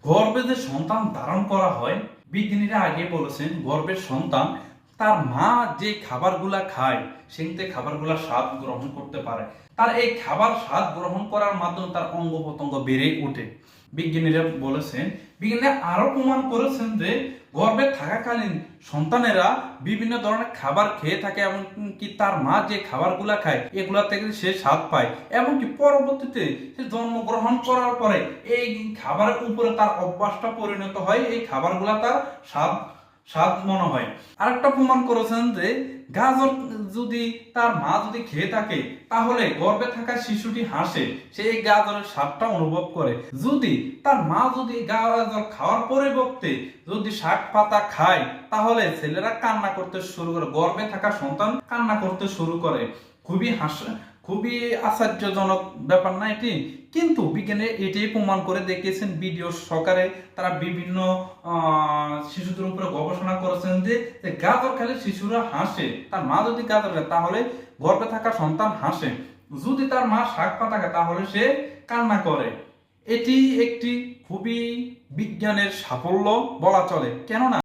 গর্ভে যে সন্তান ধারণ করা হয়, বিজ্ঞানীরা আগে বলেছেন গর্ভের সন্তান তার মা যে খাবারগুলা খায় সেই খাবারগুলা স্বাদ গ্রহণ করতে পারে। তার এই খাবার স্বাদ গ্রহণ করার মাধ্যমে তার অঙ্গ প্রত্যঙ্গ বেড়ে ওঠে। বিজ্ঞানীরা বলেছেন, বিজ্ঞানীরা আরো প্রমাণ করেছেন যে গর্ভে থাকাকালীন সন্তানেরা বিভিন্ন ধরনের খাবার খেয়ে থাকে, এমনকি তার মা যে খাবারগুলা খায় এগুলা থেকে সে স্বাদ পায়। এমনকি পরবর্তীতে সে জন্মগ্রহণ করার পরে এই খাবারের উপরে তার অভ্যাসটা পরিণত হয়, এই খাবারগুলা তার স্বাদ স্বাদ মনে হয়। আরেকটা প্রমাণ করেছেন যে গাজর যদি তার মা যদি খেয়ে থাকে তাহলে গর্ভে থাকা শিশুটি হাসে, সে এই গাজরের স্বাদটা অনুভব করে। যদি তার মা যদি গাজর খাওয়ার পরিবর্তে যদি শাক পাতা খায় তাহলে ছেলেরা কান্না করতে শুরু করে, গর্ভে থাকা সন্তান কান্না করতে শুরু করে। খুবই আশ্চর্যজনক ব্যাপার না এটি? কিন্তু বিজ্ঞানী এটাই প্রমাণ করে দেখিয়েছেন ভিডিও সহকারে। তারা বিভিন্ন শিশুদের উপরে গবেষণা করেছেন যে গাজর খেলে শিশুরা হাসে, তার মা যদি গাজর খায় তাহলে গর্ভে থাকা সন্তান হাসে, যদি তার মা শাক পাতা খায় তাহলে সে কান্না করে। এটি একটি খুবই বিজ্ঞানের সাফল্য বলা চলে, কেননা